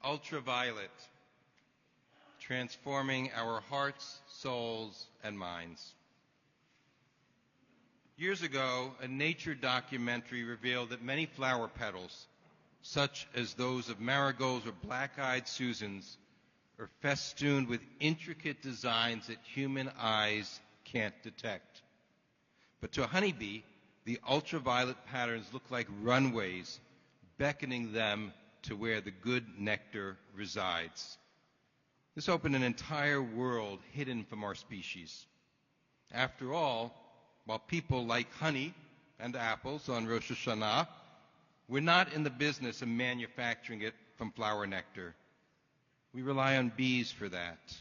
Ultraviolet, transforming our hearts, souls, and minds. Years ago, a nature documentary revealed that many flower petals, such as those of marigolds or black-eyed Susans, are festooned with intricate designs that human eyes can't detect. But to a honeybee, the ultraviolet patterns look like runways, beckoning them to where the good nectar resides. This opened an entire world hidden from our species. After all, while people like honey and apples on Rosh Hashanah, we're not in the business of manufacturing it from flower nectar. We rely on bees for that.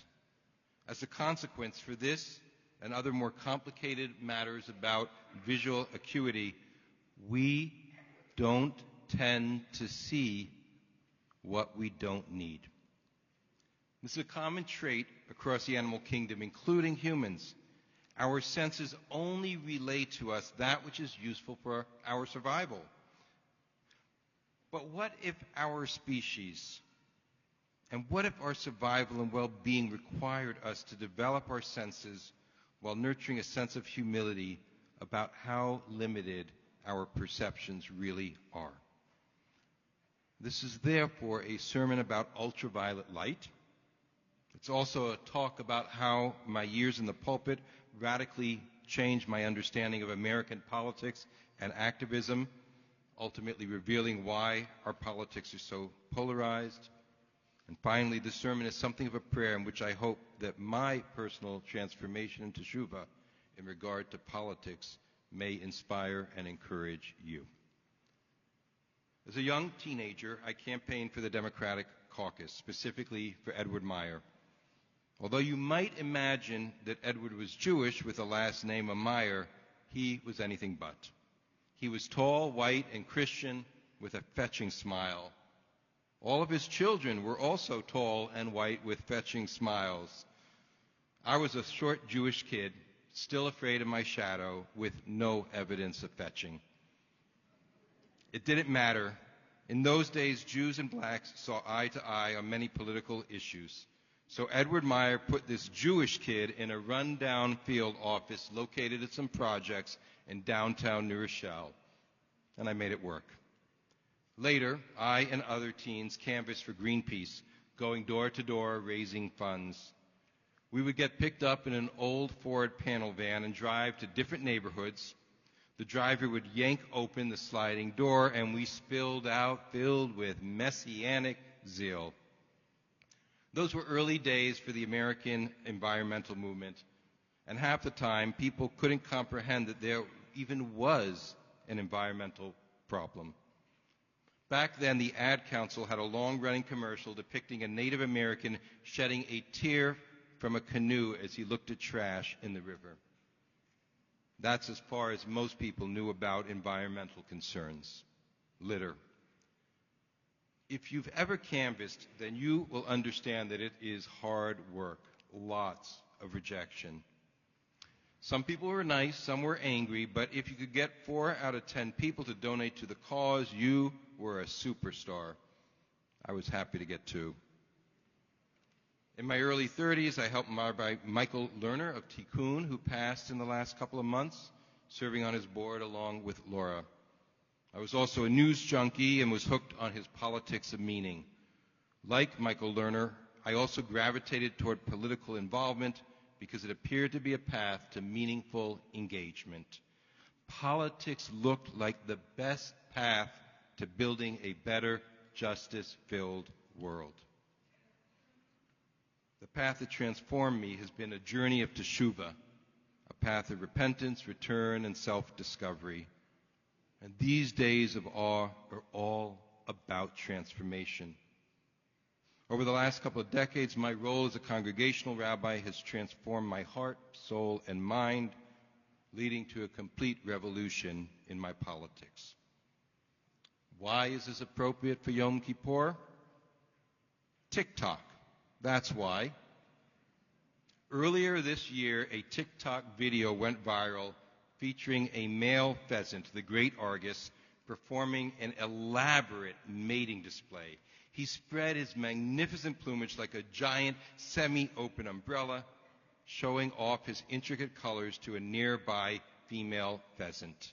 As a consequence, for this and other more complicated matters about visual acuity, we don't tend to see what we don't need. This is a common trait across the animal kingdom, including humans. Our senses only relay to us that which is useful for our survival. But what if our species, and what if our survival and well-being required us to develop our senses while nurturing a sense of humility about how limited our perceptions really are? This is therefore a sermon about ultraviolet light. It's also a talk about how my years in the pulpit radically changed my understanding of American politics and activism, ultimately revealing why our politics are so polarized. And finally, the sermon is something of a prayer in which I hope that my personal transformation into teshuva in regard to politics may inspire and encourage you. As a young teenager, I campaigned for the Democratic caucus, specifically for Edward Meyer. Although you might imagine that Edward was Jewish with the last name of Meyer, he was anything but. He was tall, white, and Christian with a fetching smile. All of his children were also tall and white with fetching smiles. I was a short Jewish kid, still afraid of my shadow, with no evidence of fetching. It didn't matter. In those days, Jews and blacks saw eye to eye on many political issues. So Edward Meyer put this Jewish kid in a rundown field office located at some projects in downtown New Rochelle, and I made it work. Later, I and other teens canvassed for Greenpeace, going door to door raising funds. We would get picked up in an old Ford panel van and drive to different neighborhoods. The driver would yank open the sliding door, and we spilled out filled with messianic zeal. Those were early days for the American environmental movement, and half the time people couldn't comprehend that there even was an environmental problem. Back then, the Ad Council had a long-running commercial depicting a Native American shedding a tear from a canoe as he looked at trash in the river. That's as far as most people knew about environmental concerns. Litter. If you've ever canvassed, then you will understand that it is hard work, lots of rejection. Some people were nice, some were angry, but if you could get 4 out of 10 people to donate to the cause, you were a superstar. I was happy to get 2. In my early 30s, I helped Rabbi Michael Lerner of Tikkun, who passed in the last couple of months, serving on his board along with Laura. I was also a news junkie and was hooked on his politics of meaning. Like Michael Lerner, I also gravitated toward political involvement because it appeared to be a path to meaningful engagement. Politics looked like the best path to building a better, justice-filled world. The path that transformed me has been a journey of teshuva, a path of repentance, return, and self-discovery. And these days of awe are all about transformation. Over the last couple of decades, my role as a congregational rabbi has transformed my heart, soul, and mind, leading to a complete revolution in my politics. Why is this appropriate for Yom Kippur? TikTok. That's why. Earlier this year, a TikTok video went viral featuring a male pheasant, the great Argus, performing an elaborate mating display. He spread his magnificent plumage like a giant semi-open umbrella, showing off his intricate colors to a nearby female pheasant.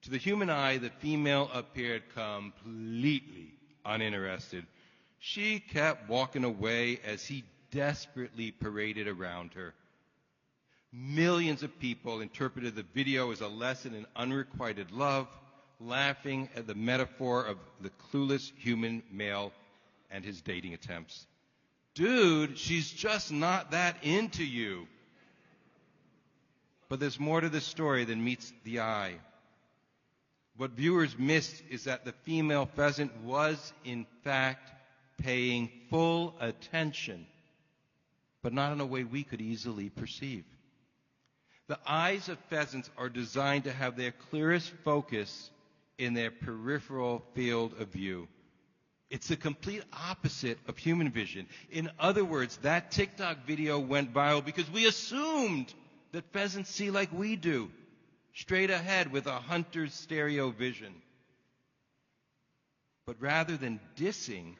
To the human eye, the female appeared completely uninterested. She kept walking away as he desperately paraded around her. Millions of people interpreted the video as a lesson in unrequited love, laughing at the metaphor of the clueless human male and his dating attempts. Dude, she's just not that into you. But there's more to this story than meets the eye. What viewers missed is that the female pheasant was, in fact, paying full attention, but not in a way we could easily perceive. The eyes of pheasants are designed to have their clearest focus in their peripheral field of view. It's the complete opposite of human vision. In other words, that TikTok video went viral because we assumed that pheasants see like we do, straight ahead with a hunter's stereo vision. But rather than dissing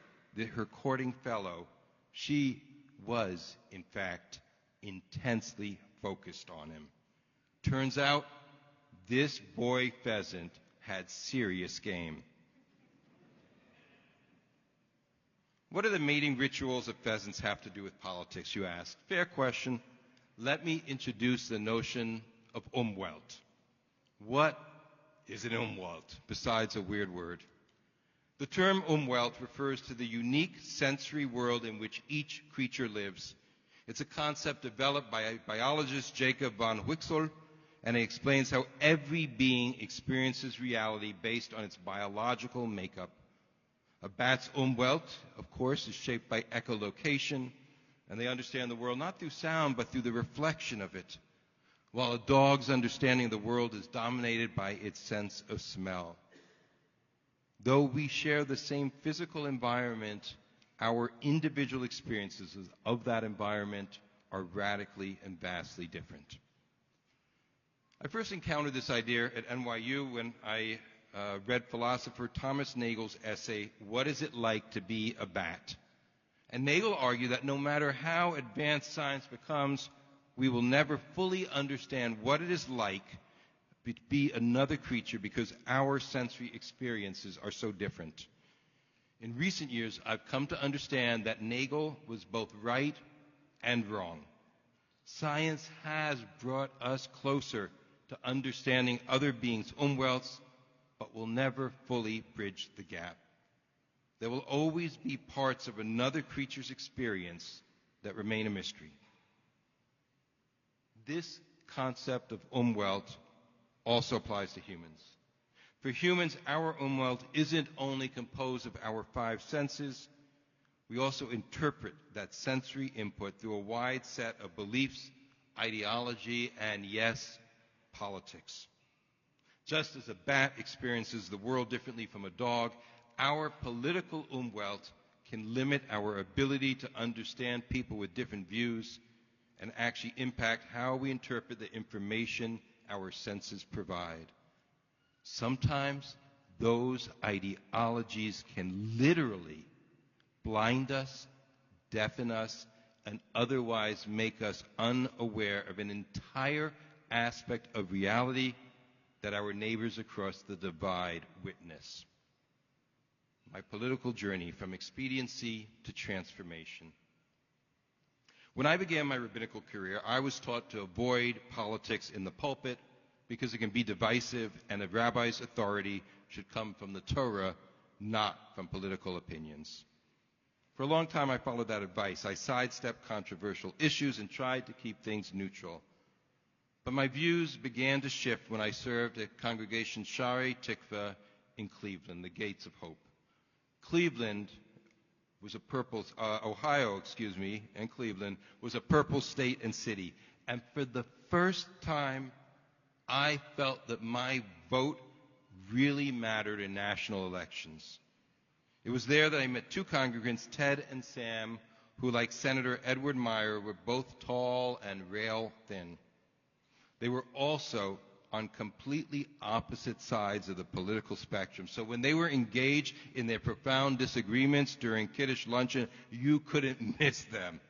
her courting fellow, she was, in fact, intensely focused on him. Turns out, this boy pheasant had serious game. What do the mating rituals of pheasants have to do with politics, you ask? Fair question. Let me introduce the notion of Umwelt. What is an Umwelt, besides a weird word? The term Umwelt refers to the unique sensory world in which each creature lives. It's a concept developed by biologist Jacob von Huxell, and it explains how every being experiences reality based on its biological makeup. A bat's Umwelt, of course, is shaped by echolocation, and they understand the world not through sound, but through the reflection of it, while a dog's understanding of the world is dominated by its sense of smell. Though we share the same physical environment, our individual experiences of that environment are radically and vastly different. I first encountered this idea at NYU when I read philosopher Thomas Nagel's essay, What Is It Like to Be a Bat? And Nagel argued that no matter how advanced science becomes, we will never fully understand what it is like to be another creature because our sensory experiences are so different. In recent years, I've come to understand that Nagel was both right and wrong. Science has brought us closer to understanding other beings' Umwelts, but will never fully bridge the gap. There will always be parts of another creature's experience that remain a mystery. This concept of Umwelt also applies to humans. For humans, our Umwelt isn't only composed of our five senses. We also interpret that sensory input through a wide set of beliefs, ideology, and yes, politics. Just as a bat experiences the world differently from a dog, our political Umwelt can limit our ability to understand people with different views and actually impact how we interpret the information our senses provide. Sometimes those ideologies can literally blind us, deafen us, and otherwise make us unaware of an entire aspect of reality that our neighbors across the divide witness. My political journey from expediency to transformation. When I began my rabbinical career, I was taught to avoid politics in the pulpit because it can be divisive and a rabbi's authority should come from the Torah, not from political opinions. For a long time, I followed that advice. I sidestepped controversial issues and tried to keep things neutral. But my views began to shift when I served at Congregation Shari Tikva in Cleveland, the Gates of Hope. Cleveland was a purple, Ohio, and Cleveland was a purple state and city. And for the first time, I felt that my vote really mattered in national elections. It was there that I met two congregants, Ted and Sam, who, like Senator Edward Meyer, were both tall and rail thin. They were also on completely opposite sides of the political spectrum. So when they were engaged in their profound disagreements during Kiddush luncheon, you couldn't miss them.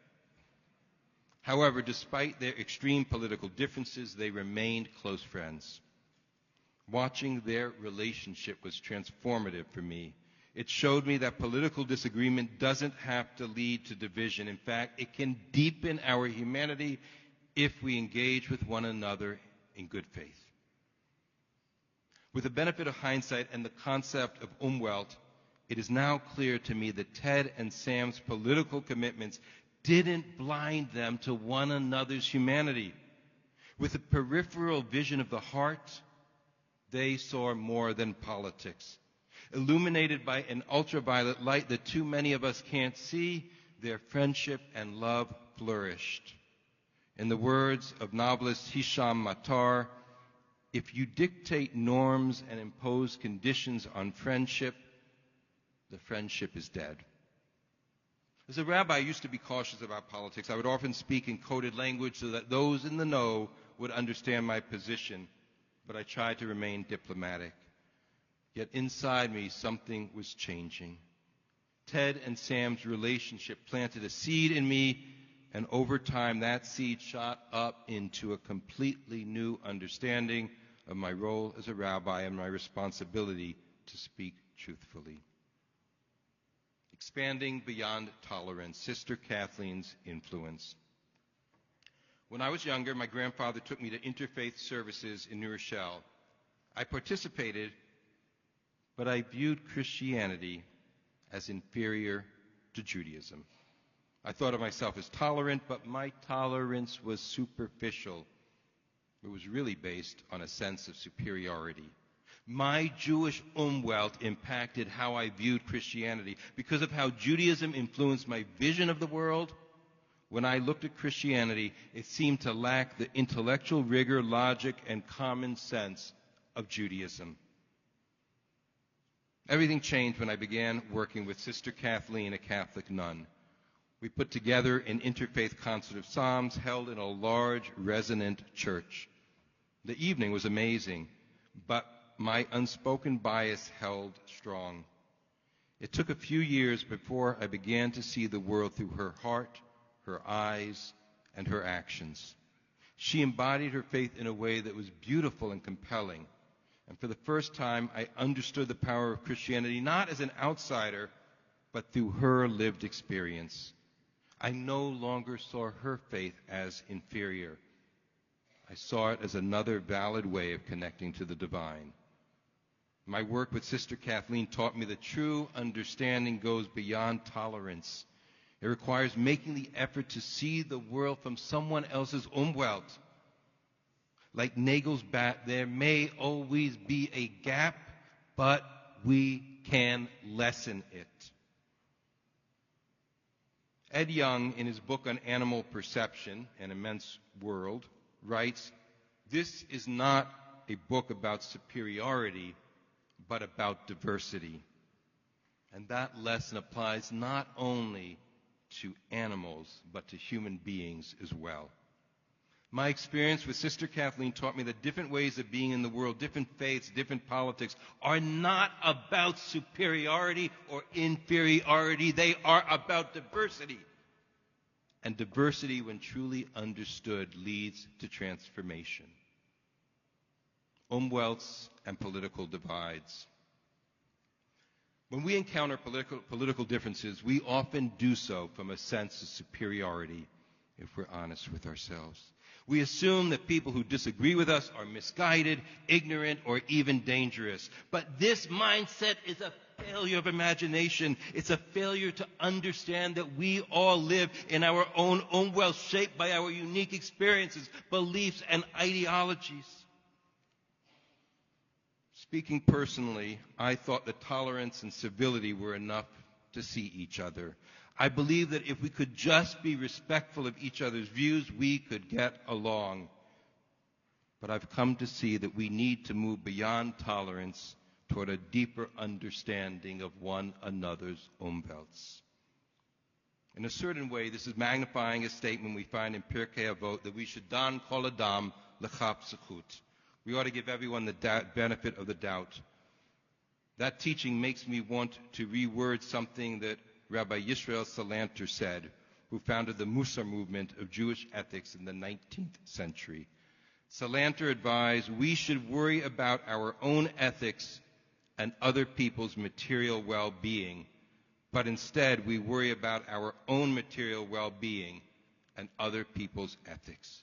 However, despite their extreme political differences, they remained close friends. Watching their relationship was transformative for me. It showed me that political disagreement doesn't have to lead to division. In fact, it can deepen our humanity if we engage with one another in good faith. With the benefit of hindsight and the concept of Umwelt, it is now clear to me that Ted and Sam's political commitments didn't blind them to one another's humanity. With a peripheral vision of the heart, they saw more than politics. Illuminated by an ultraviolet light that too many of us can't see, their friendship and love flourished. In the words of novelist Hisham Matar, if you dictate norms and impose conditions on friendship, the friendship is dead. As a rabbi, I used to be cautious about politics. I would often speak in coded language so that those in the know would understand my position, but I tried to remain diplomatic. Yet inside me, something was changing. Ted and Sam's relationship planted a seed in me, and over time that seed shot up into a completely new understanding of my role as a rabbi and my responsibility to speak truthfully. Expanding beyond tolerance, Sister Kathleen's influence. When I was younger, my grandfather took me to interfaith services in New Rochelle. I participated, but I viewed Christianity as inferior to Judaism. I thought of myself as tolerant, but my tolerance was superficial. It was really based on a sense of superiority. My Jewish Umwelt impacted how I viewed Christianity. Because of how Judaism influenced my vision of the world, when I looked at Christianity, it seemed to lack the intellectual rigor, logic, and common sense of Judaism. Everything changed when I began working with Sister Kathleen, a Catholic nun. We put together an interfaith concert of psalms held in a large, resonant church. The evening was amazing, but my unspoken bias held strong. It took a few years before I began to see the world through her heart, her eyes, and her actions. She embodied her faith in a way that was beautiful and compelling. And for the first time, I understood the power of Christianity not as an outsider, but through her lived experience. I no longer saw her faith as inferior. I saw it as another valid way of connecting to the divine. My work with Sister Kathleen taught me that true understanding goes beyond tolerance. It requires making the effort to see the world from someone else's Umwelt. Like Nagel's bat, there may always be a gap, but we can lessen it. Ed Young, in his book on animal perception, An Immense World, writes, "This is not a book about superiority, but about diversity." And that lesson applies not only to animals, but to human beings as well. My experience with Sister Kathleen taught me that different ways of being in the world, different faiths, different politics, are not about superiority or inferiority. They are about diversity. And diversity, when truly understood, leads to transformation. Umwelts and political divides. When we encounter political differences, we often do so from a sense of superiority, if we're honest with ourselves. We assume that people who disagree with us are misguided, ignorant, or even dangerous. But this mindset is a failure of imagination. It's a failure to understand that we all live in our own Umwelt, shaped by our unique experiences, beliefs, and ideologies. Speaking personally, I thought that tolerance and civility were enough to see each other. I believe that if we could just be respectful of each other's views, we could get along. But I've come to see that we need to move beyond tolerance toward a deeper understanding of one another's Umwelts. In a certain way, this is magnifying a statement we find in Pirkei Avot that we should dan kol adam l'chap zechut. We ought to give everyone the benefit of the doubt. That teaching makes me want to reword something that Rabbi Yisrael Salanter said, who founded the Musar movement of Jewish ethics in the 19th century. Salanter advised we should worry about our own ethics and other people's material well-being, but instead we worry about our own material well-being and other people's ethics.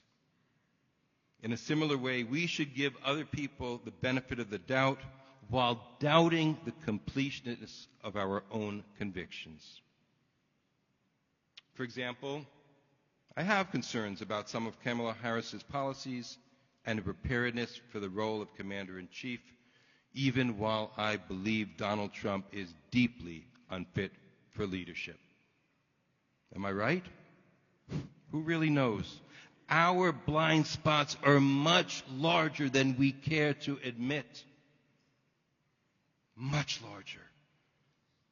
In a similar way, we should give other people the benefit of the doubt while doubting the completeness of our own convictions. For example, I have concerns about some of Kamala Harris's policies and her preparedness for the role of commander-in-chief, even while I believe Donald Trump is deeply unfit for leadership. Am I right? Who really knows? Our blind spots are much larger than we care to admit. Much larger.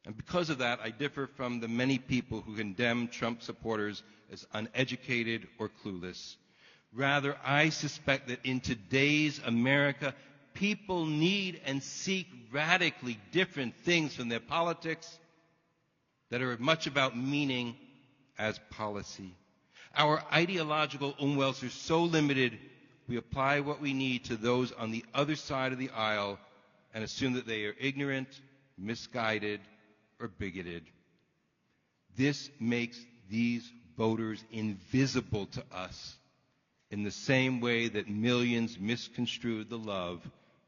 And because of that, I differ from the many people who condemn Trump supporters as uneducated or clueless. Rather, I suspect that in today's America, people need and seek radically different things from their politics that are much about meaning as policy. Our ideological umwelts are so limited, we apply what we need to those on the other side of the aisle and assume that they are ignorant, misguided, or bigoted. This makes these voters invisible to us in the same way that millions misconstrued the love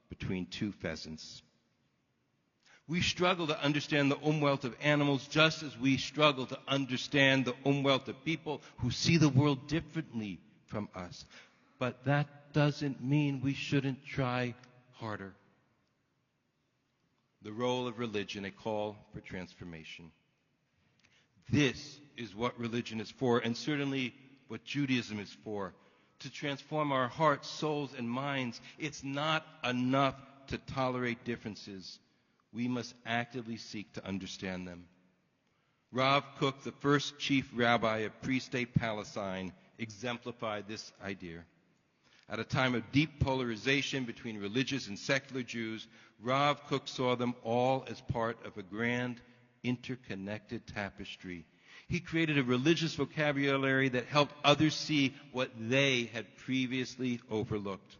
between two pheasants. We struggle to understand the umwelt of animals just as we struggle to understand the umwelt of people who see the world differently from us. But that doesn't mean we shouldn't try harder. The role of religion, a call for transformation. This is what religion is for, and certainly what Judaism is for, to transform our hearts, souls, and minds. It's not enough to tolerate differences. We must actively seek to understand them. Rav Kook, the first chief rabbi of pre-state Palestine, exemplified this idea. At a time of deep polarization between religious and secular Jews, Rav Kook saw them all as part of a grand, interconnected tapestry. He created a religious vocabulary that helped others see what they had previously overlooked.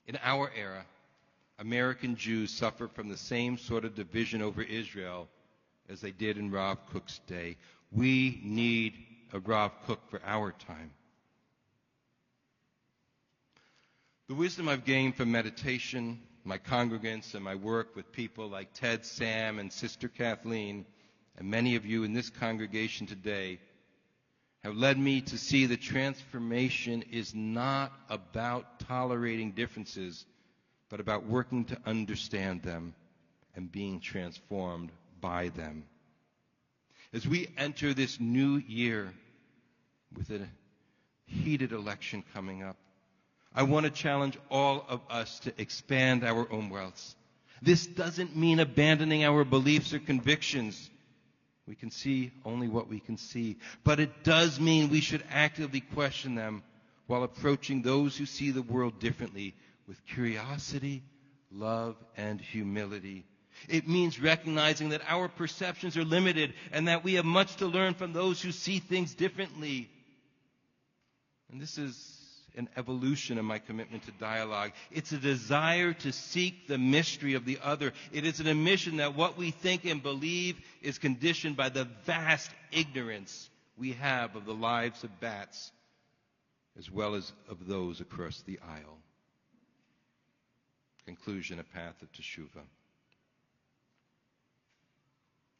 In our era, American Jews suffer from the same sort of division over Israel as they did in Rav Kook's day. We need a Rav Kook for our time. The wisdom I've gained from meditation, my congregants, and my work with people like Ted, Sam, and Sister Kathleen, and many of you in this congregation today, have led me to see that transformation is not about tolerating differences, but about working to understand them and being transformed by them. As we enter this new year with a heated election coming up, I want to challenge all of us to expand our umwelts. This doesn't mean abandoning our beliefs or convictions. We can see only what we can see. But it does mean we should actively question them while approaching those who see the world differently with curiosity, love, and humility. It means recognizing that our perceptions are limited and that we have much to learn from those who see things differently. And this is an evolution of my commitment to dialogue. It's a desire to seek the mystery of the other. It is an admission that what we think and believe is conditioned by the vast ignorance we have of the lives of bats, as well as of those across the aisle. Conclusion, a path of teshuvah.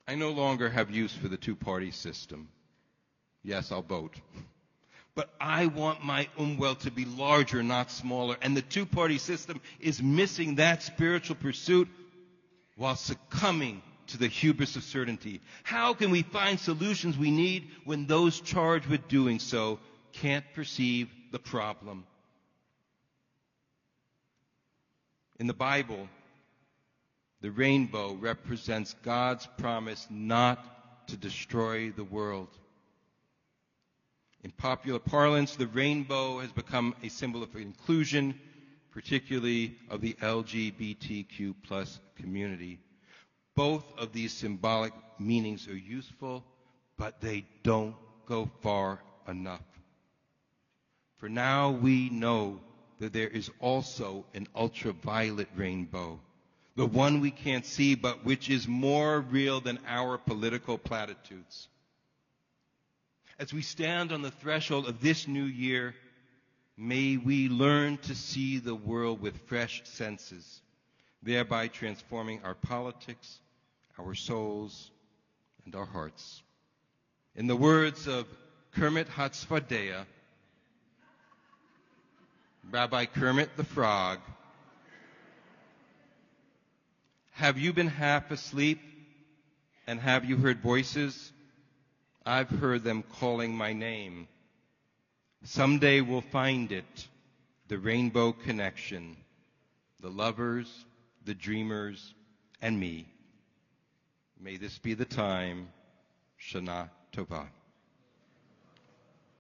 I no longer have use for the two-party system. Yes, I'll vote. But I want my umwelt to be larger, not smaller. And the two-party system is missing that spiritual pursuit while succumbing to the hubris of certainty. How can we find solutions we need when those charged with doing so can't perceive the problem? In the Bible, the rainbow represents God's promise not to destroy the world. In popular parlance, the rainbow has become a symbol of inclusion particularly of the LGBTQ plus community. Both of these symbolic meanings are useful, but they don't go far enough. For now we know that there is also an ultraviolet rainbow, the one we can't see, but which is more real than our political platitudes. As we stand on the threshold of this new year, may we learn to see the world with fresh senses, thereby transforming our politics, our souls, and our hearts. In the words of Kermit Hatzfadeh, Rabbi Kermit the Frog, have you been half asleep, and have you heard voices? I've heard them calling my name. Someday we'll find it, the rainbow connection, the lovers, the dreamers, and me. May this be the time. Shana Tova.